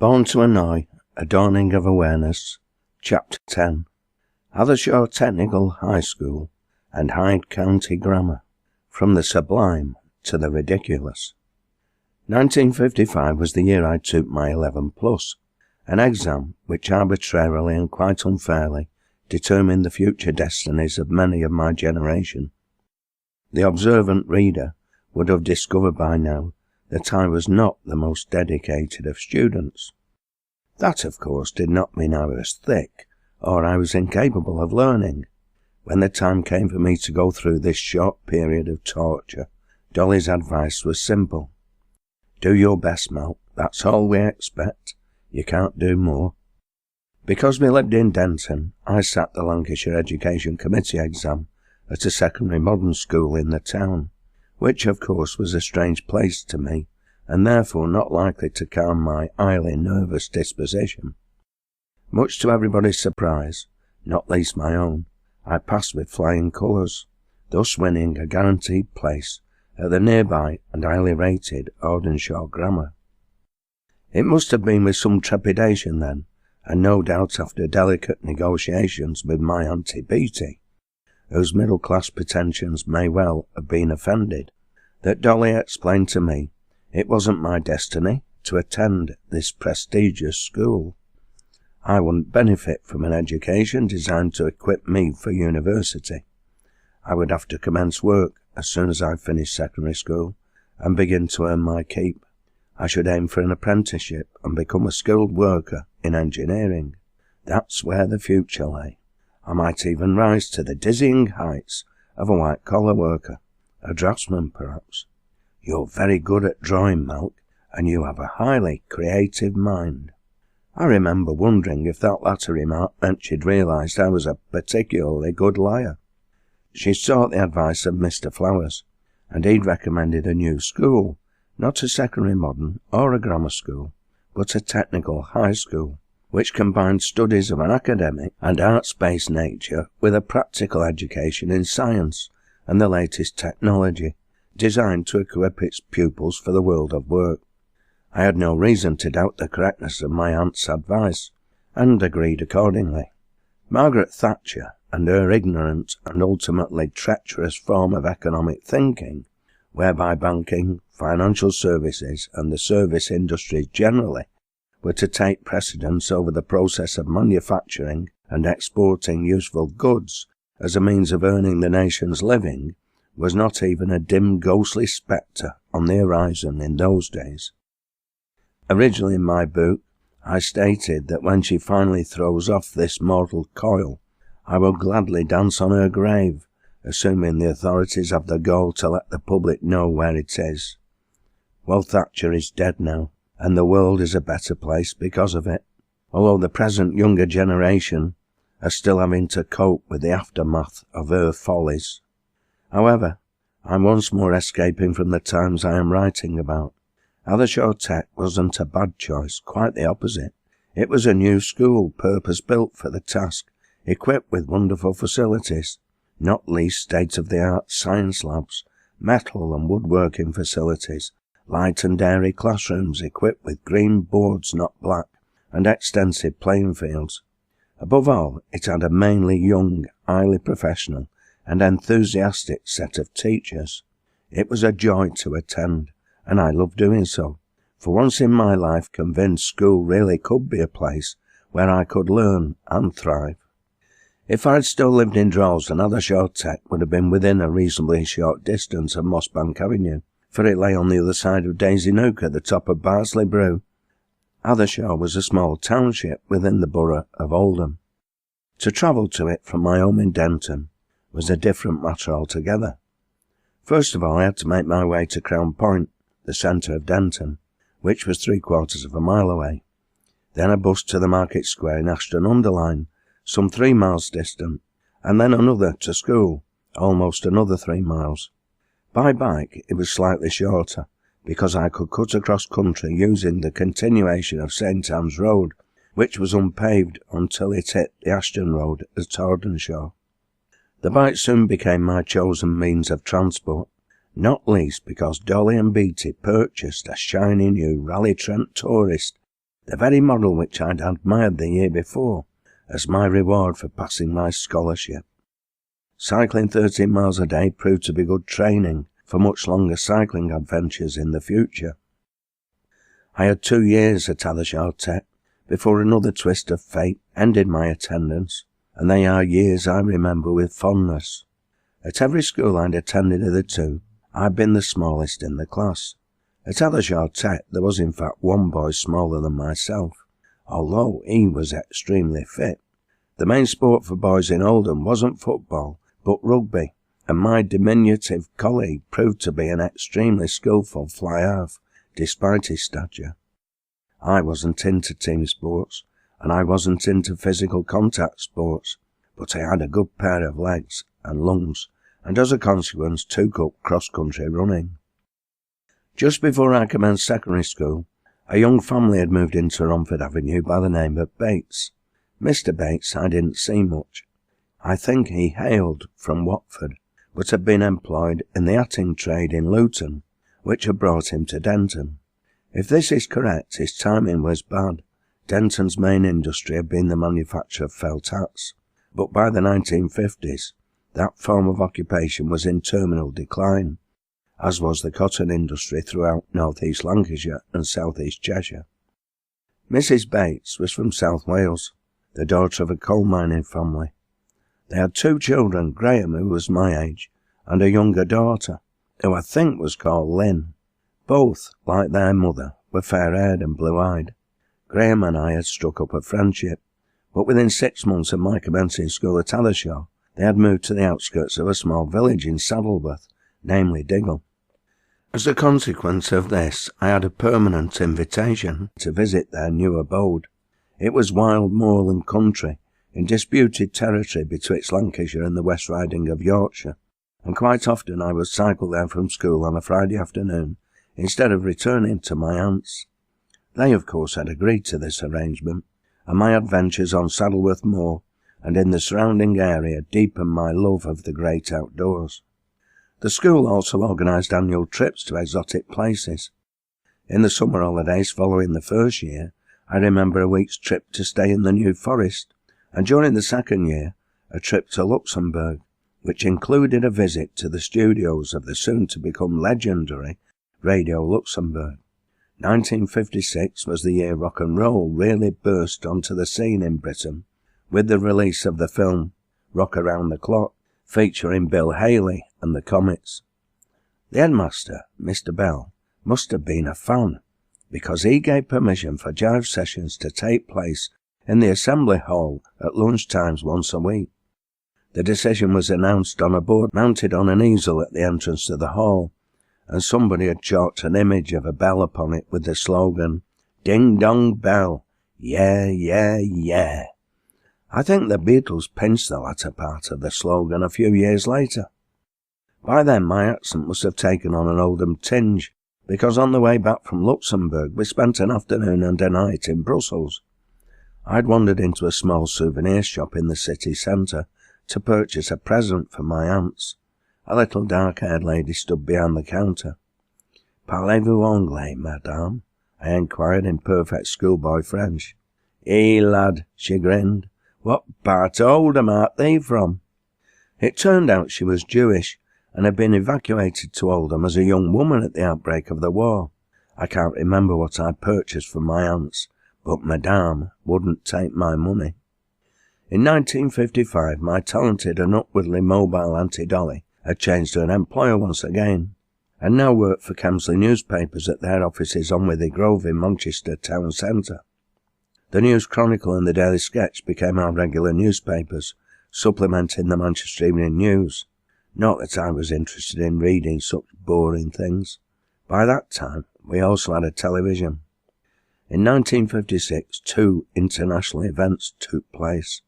Born to Annoy, A Dawning of Awareness, Chapter 10, Hathershaw Technical High School and Hyde County Grammar, From the Sublime to the Ridiculous. 1955 was the year I took my 11 plus, an exam which arbitrarily and quite unfairly determined the future destinies of many of my generation. The observant reader would have discovered by now that I was not the most dedicated of students. That, of course, did not mean I was thick, or I was incapable of learning. When the time came for me to go through this short period of torture, Dolly's advice was simple. Do your best, Malc. That's all we expect. You can't do more. Because we lived in Denton, I sat the Lancashire Education Committee exam at a secondary modern school in the town, which of course was a strange place to me, and therefore not likely to calm my highly nervous disposition. Much to everybody's surprise, not least my own, I passed with flying colours, thus winning a guaranteed place at the nearby and highly rated Audenshaw Grammar. It must have been with some trepidation then, and no doubt after delicate negotiations with my Auntie Beattie, whose middle-class pretensions may well have been offended, that Dolly explained to me it wasn't my destiny to attend this prestigious school. I wouldn't benefit from an education designed to equip me for university. I would have to commence work as soon as I finished secondary school and begin to earn my keep. I should aim for an apprenticeship and become a skilled worker in engineering. That's where the future lay. I might even rise to the dizzying heights of a white-collar worker, a draftsman perhaps. You're very good at drawing, Malc, and you have a highly creative mind. I remember wondering if that latter remark meant she'd realised I was a particularly good liar. She sought the advice of Mr. Flowers, and he'd recommended a new school, not a secondary modern or a grammar school, but a technical high school, which combined studies of an academic and arts-based nature with a practical education in science and the latest technology, designed to equip its pupils for the world of work. I had no reason to doubt the correctness of my aunt's advice, and agreed accordingly. Margaret Thatcher and her ignorant and ultimately treacherous form of economic thinking, whereby banking, financial services and the service industries generally were to take precedence over the process of manufacturing and exporting useful goods as a means of earning the nation's living, was not even a dim ghostly spectre on the horizon in those days. Originally in my book, I stated that when she finally throws off this mortal coil, I will gladly dance on her grave, assuming the authorities have the gall to let the public know where it is. Well, Thatcher is dead now, and the world is a better place because of it, although the present younger generation are still having to cope with the aftermath of her follies. However, I'm once more escaping from the times I am writing about. Hathershaw Tech wasn't a bad choice, quite the opposite. It was a new school, purpose-built for the task, equipped with wonderful facilities, not least state-of-the-art science labs, metal and woodworking facilities, light and airy classrooms equipped with green boards not black, and extensive playing fields. Above all, it had a mainly young, highly professional and enthusiastic set of teachers. It was a joy to attend, and I loved doing so, for once in my life convinced school really could be a place where I could learn and thrive. If I had still lived in Droylsden, Hathershaw Tech would have been within a reasonably short distance of Mossbank Avenue, for it lay on the other side of Daisy Nook at the top of Barsley Brew. Hathershaw was a small township within the borough of Oldham. To travel to it from my home in Denton was a different matter altogether. First of all, I had to make my way to Crown Point, the centre of Denton, which was 3/4 of a mile away. Then a bus to the Market Square in Ashton-under-Lyne, some 3 miles distant, and then another to school, almost another 3 miles. By bike it was slightly shorter, because I could cut across country using the continuation of St. Anne's Road, which was unpaved until it hit the Ashton Road at Audenshaw. The bike soon became my chosen means of transport, not least because Dolly and Beattie purchased a shiny new Rally Trent Tourist the very model which I'd admired the year before as my reward for passing my scholarship. Cycling 13 miles a day proved to be good training for much longer cycling adventures in the future. I had 2 years at Addleshall Tech before another twist of fate ended my attendance, and they are years I remember with fondness. At every school I'd attended hitherto, I'd been the smallest in the class. At Addleshall Tech there was in fact one boy smaller than myself, although he was extremely fit. The main sport for boys in Oldham wasn't football, but rugby, and my diminutive colleague proved to be an extremely skillful fly-half, despite his stature. I wasn't into team sports, and I wasn't into physical contact sports, but I had a good pair of legs and lungs, and as a consequence took up cross-country running. Just before I commenced secondary school, a young family had moved into Romford Avenue by the name of Bates. Mr. Bates I didn't see much. I think he hailed from Watford, but had been employed in the hatting trade in Luton, which had brought him to Denton. If this is correct, his timing was bad. Denton's main industry had been the manufacture of felt hats, but by the 1950s, that form of occupation was in terminal decline, as was the cotton industry throughout North East Lancashire and South East Cheshire. Mrs. Bates was from South Wales, the daughter of a coal mining family. They had 2 children, Graham, who was my age, and a younger daughter, who I think was called Lynn. Both, like their mother, were fair-haired and blue-eyed. Graham and I had struck up a friendship, but within 6 months of my commencing school at Addleshall, they had moved to the outskirts of a small village in Saddleworth, namely Diggle. As a consequence of this, I had a permanent invitation to visit their new abode. It was wild moorland country, in disputed territory betwixt Lancashire and the West Riding of Yorkshire, and quite often I would cycle there from school on a Friday afternoon, instead of returning to my aunt's. They, of course, had agreed to this arrangement, and my adventures on Saddleworth Moor and in the surrounding area deepened my love of the great outdoors. The school also organised annual trips to exotic places. In the summer holidays following the first year, I remember a week's trip to stay in the New Forest, and during the second year, a trip to Luxembourg, which included a visit to the studios of the soon-to-become legendary Radio Luxembourg. 1956 was the year rock and roll really burst onto the scene in Britain, with the release of the film Rock Around the Clock, featuring Bill Haley and the Comets. The headmaster, Mr. Bell, must have been a fan, because he gave permission for jive sessions to take place in the Assembly Hall at lunchtimes once a week. The decision was announced on a board mounted on an easel at the entrance to the hall, and somebody had chalked an image of a bell upon it with the slogan, "Ding Dong Bell, yeah, yeah, yeah." I think the Beatles pinched the latter part of the slogan a few years later. By then my accent must have taken on an Oldham tinge, because on the way back from Luxembourg we spent an afternoon and a night in Brussels. I'd wandered into a small souvenir shop in the city centre to purchase a present for my aunts. A little dark-haired lady stood behind the counter. "Parlez-vous anglais, madame?" I inquired in perfect schoolboy French. "Eh, lad," she grinned. "What part of Oldham art thee from?" It turned out she was Jewish, and had been evacuated to Oldham as a young woman at the outbreak of the war. I can't remember what I purchased from my aunts, but Madame wouldn't take my money. In 1955, my talented and upwardly mobile Auntie Dolly had changed her employer once again, and now worked for Kemsley newspapers at their offices on Withy Grove in Manchester town centre. The News Chronicle and the Daily Sketch became our regular newspapers, supplementing the Manchester Evening News. Not that I was interested in reading such boring things. By that time, we also had a television. In 1956, 2 international events took place.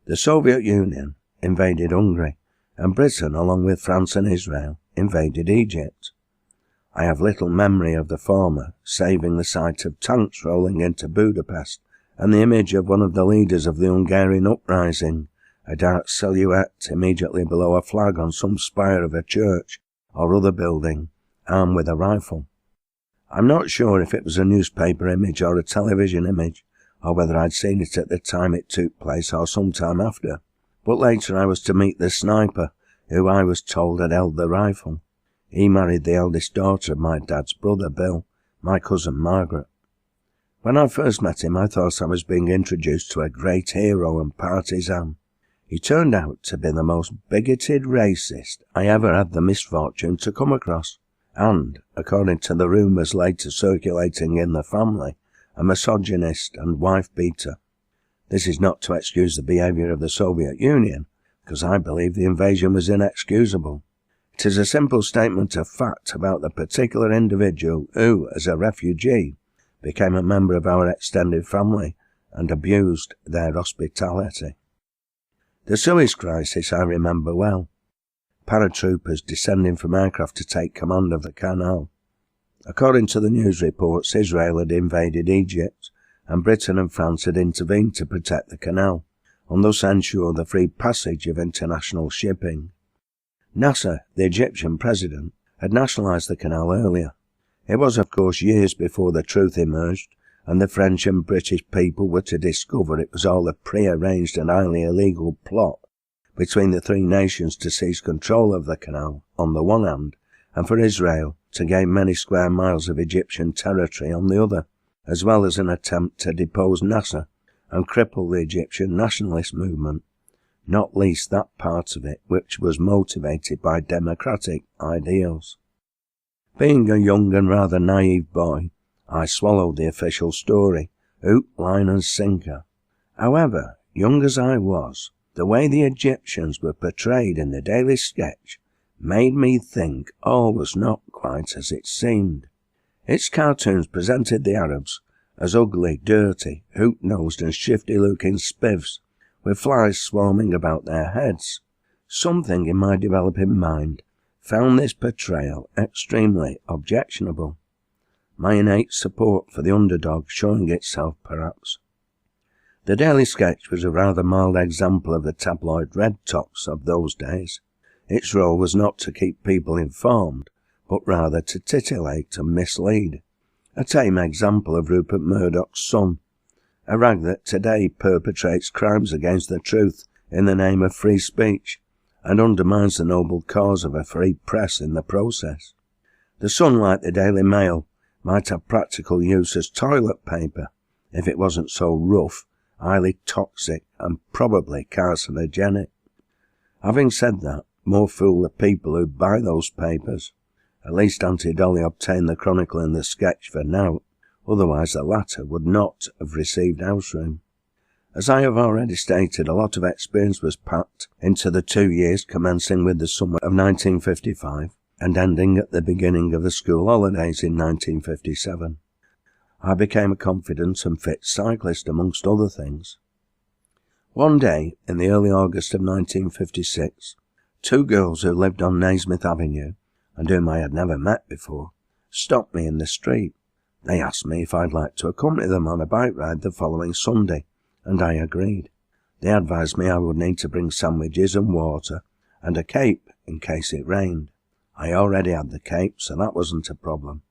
The Soviet Union invaded Hungary, and Britain, along with France and Israel, invaded Egypt. I have little memory of the former, saving the sight of tanks rolling into Budapest, and the image of one of the leaders of the Hungarian uprising, a dark silhouette immediately below a flag on some spire of a church or other building, armed with a rifle. I'm not sure if it was a newspaper image or a television image, or whether I'd seen it at the time it took place or some time after, but later I was to meet the sniper, who I was told had held the rifle. He married the eldest daughter of my dad's brother Bill, my cousin Margaret. When I first met him, I thought I was being introduced to a great hero and partisan. He turned out to be the most bigoted racist I ever had the misfortune to come across, and, according to the rumours later circulating in the family, a misogynist and wife-beater. This is not to excuse the behaviour of the Soviet Union, because I believe the invasion was inexcusable. It is a simple statement of fact about the particular individual who, as a refugee, became a member of our extended family and abused their hospitality. The Suez Crisis I remember well. Paratroopers descending from aircraft to take command of the canal. According to the news reports, Israel had invaded Egypt, and Britain and France had intervened to protect the canal, and thus ensure the free passage of international shipping. Nasser, the Egyptian president, had nationalised the canal earlier. It was, of course, years before the truth emerged, and the French and British people were to discover it was all a pre-arranged and highly illegal plot between the three nations to seize control of the canal on the one hand, and for Israel to gain many square miles of Egyptian territory on the other, as well as an attempt to depose Nasser and cripple the Egyptian nationalist movement, not least that part of it which was motivated by democratic ideals. Being a young and rather naive boy, I swallowed the official story, hook, line and sinker. However, young as I was, the way the Egyptians were portrayed in the daily sketch made me think all was not quite as it seemed. Its cartoons presented the Arabs as ugly, dirty, hook-nosed and shifty-looking spivs, with flies swarming about their heads. Something in my developing mind found this portrayal extremely objectionable, my innate support for the underdog showing itself perhaps. The daily sketch was a rather mild example of the tabloid red tops of those days. Its role was not to keep people informed, but rather to titillate and mislead. A tame example of Rupert Murdoch's Son, a rag that today perpetrates crimes against the truth in the name of free speech, and undermines the noble cause of a free press in the process. The Sun, like the Daily Mail, might have practical use as toilet paper if it wasn't so rough, highly toxic and probably carcinogenic. Having said that, more fool the people who buy those papers. At least Auntie Dolly obtained the Chronicle and the sketch for now, otherwise the latter would not have received house room. As I have already stated, a lot of experience was packed into the 2 years commencing with the summer of 1955 and ending at the beginning of the school holidays in 1957. I became a confident and fit cyclist amongst other things. One day, in the early August of 1956, two girls who lived on Naismith Avenue, and whom I had never met before, stopped me in the street. They asked me if I'd like to accompany them on a bike ride the following Sunday, and I agreed. They advised me I would need to bring sandwiches and water, and a cape in case it rained. I already had the cape, so that wasn't a problem.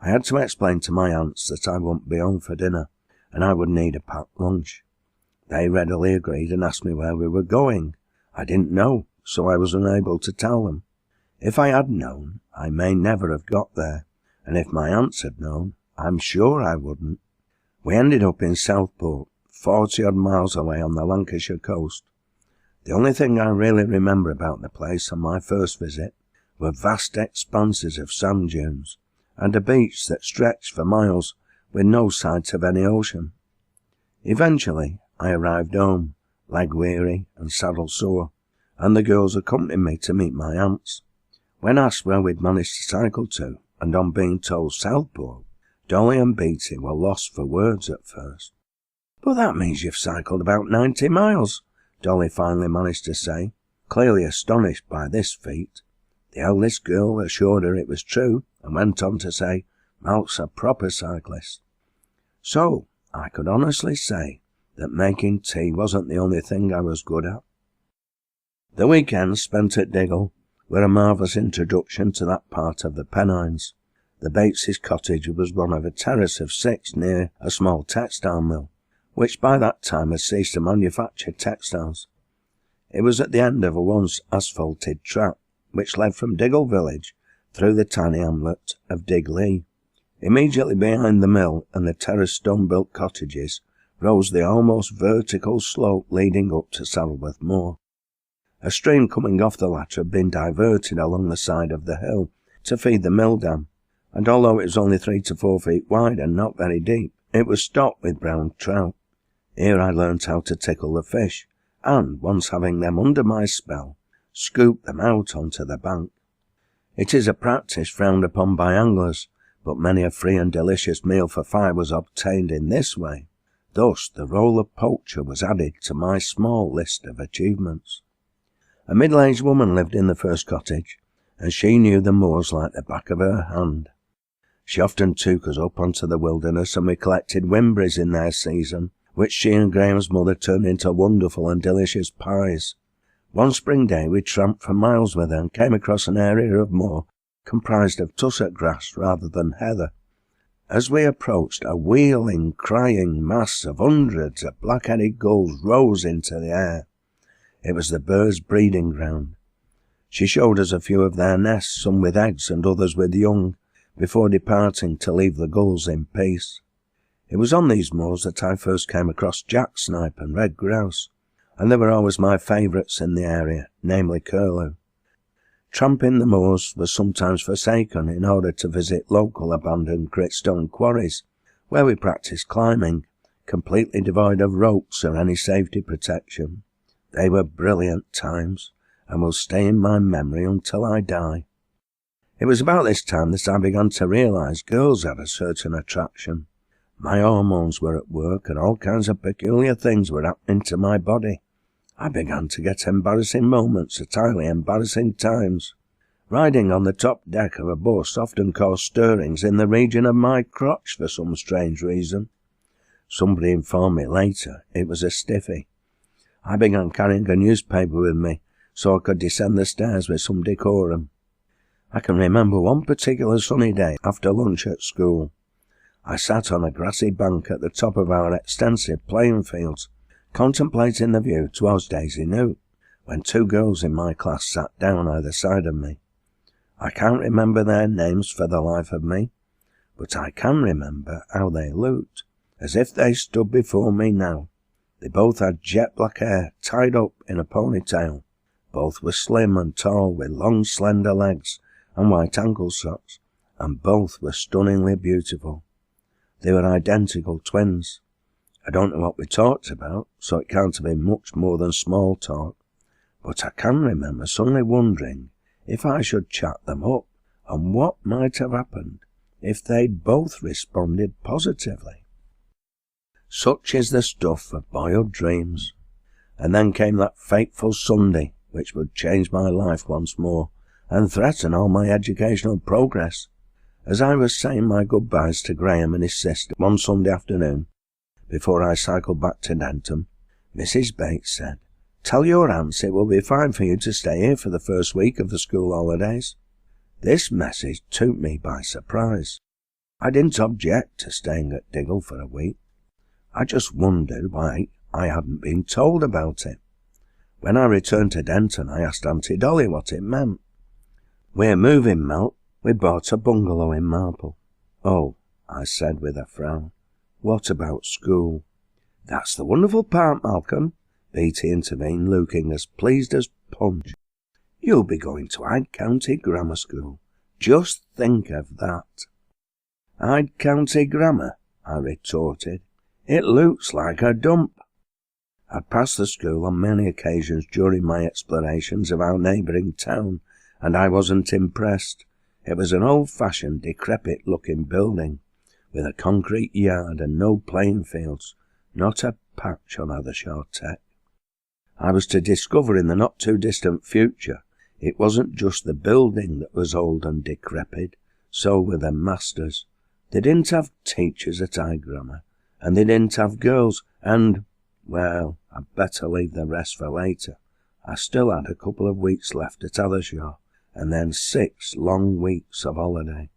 I had to explain to my aunts that I wouldn't be home for dinner, and I would need a packed lunch. They readily agreed and asked me where we were going. I didn't know, so I was unable to tell them. If I had known, I may never have got there, and if my aunts had known, I'm sure I wouldn't. We ended up in Southport, 40-odd miles away on the Lancashire coast. The only thing I really remember about the place on my first visit were vast expanses of sand dunes, and a beach that stretched for miles with no sight of any ocean. Eventually, I arrived home, leg-weary and saddle-sore, and the girls accompanied me to meet my aunts. When asked where we'd managed to cycle to, and on being told Southport, Dolly and Beatty were lost for words at first. "But that means you've cycled about 90 miles, Dolly finally managed to say, clearly astonished by this feat. The eldest girl assured her it was true, and went on to say, Malc's a proper cyclist. So, I could honestly say that making tea wasn't the only thing I was good at. The weekends spent at Diggle were a marvellous introduction to that part of the Pennines. The Bateses' cottage was one of a terrace of 6 near a small textile mill, which by that time had ceased to manufacture textiles. It was at the end of a once asphalted track, which led from Diggle village through the tiny hamlet of Diglee. Immediately behind the mill and the terraced stone-built cottages rose the almost vertical slope leading up to Saddleworth Moor. A stream coming off the latter had been diverted along the side of the hill to feed the mill dam, and although it was only 3 to 4 feet wide and not very deep, it was stocked with brown trout. Here I learnt how to tickle the fish, and, once having them under my spell, scoop them out onto the bank. It is a practice frowned upon by anglers, but many a free and delicious meal for 5 was obtained in this way. Thus the role of poacher was added to my small list of achievements. A middle-aged woman lived in the first cottage, and she knew the moors like the back of her hand. She often took us up onto the wilderness, and we collected wimberries in their season, which she and Graham's mother turned into wonderful and delicious pies. One spring day we tramped for miles with her and came across an area of moor comprised of tussock grass rather than heather. As we approached, a wheeling, crying mass of hundreds of black-headed gulls rose into the air. It was the birds' breeding ground. She showed us a few of their nests, some with eggs and others with young, before departing to leave the gulls in peace. It was on these moors that I first came across jack snipe and red grouse, and they were always my favourites in the area, namely curlew. Tramping the moors was sometimes forsaken in order to visit local abandoned gritstone quarries, where we practised climbing, completely devoid of ropes or any safety protection. They were brilliant times, and will stay in my memory until I die. It was about this time that I began to realise girls had a certain attraction. My hormones were at work, and all kinds of peculiar things were happening to my body. I began to get embarrassing moments at highly embarrassing times. Riding on the top deck of a bus often caused stirrings in the region of my crotch for some strange reason. Somebody informed me later it was a stiffy. I began carrying a newspaper with me, so I could descend the stairs with some decorum. I can remember one particular sunny day after lunch at school. I sat on a grassy bank at the top of our extensive playing fields, contemplating the view towards Daisy Newt, when 2 girls in my class sat down either side of me. I can't remember their names for the life of me, but I can remember how they looked, as if they stood before me now. They both had jet black hair tied up in a ponytail. Both were slim and tall, with long slender legs and white ankle socks, and both were stunningly beautiful. They were identical twins. I don't know what we talked about, so it can't have been much more than small talk, but I can remember suddenly wondering if I should chat them up, and what might have happened if they'd both responded positively. Such is the stuff of boyhood dreams. And then came that fateful Sunday, which would change my life once more, and threaten all my educational progress. As I was saying my goodbyes to Graham and his sister one Sunday afternoon, before I cycled back to Denton, Mrs. Bates said, "Tell your aunts it will be fine for you to stay here for the first week of the school holidays." This message took me by surprise. I didn't object to staying at Diggle for a week. I just wondered why I hadn't been told about it. When I returned to Denton, I asked Auntie Dolly what it meant. "We're moving, Malc. We bought a bungalow in Marple." "Oh," I said with a frown. "What about school?" "That's the wonderful part, Malcolm," Beatty intervened, looking as pleased as Punch. "You'll be going to Hyde County Grammar School. Just think of that." "Hyde County Grammar?" I retorted. "It looks like a dump." I'd passed the school on many occasions during my explorations of our neighbouring town, and I wasn't impressed. It was an old-fashioned, decrepit-looking building, with a concrete yard and no playing fields, not a patch on Othershore Tech. I was to discover in the not-too-distant future it wasn't just the building that was old and decrepit, so were the masters. They didn't have teachers at Hyde Grammar, and they didn't have girls, and, well, I'd better leave the rest for later. I still had a couple of weeks left at Othershore, and then 6 long weeks of holiday.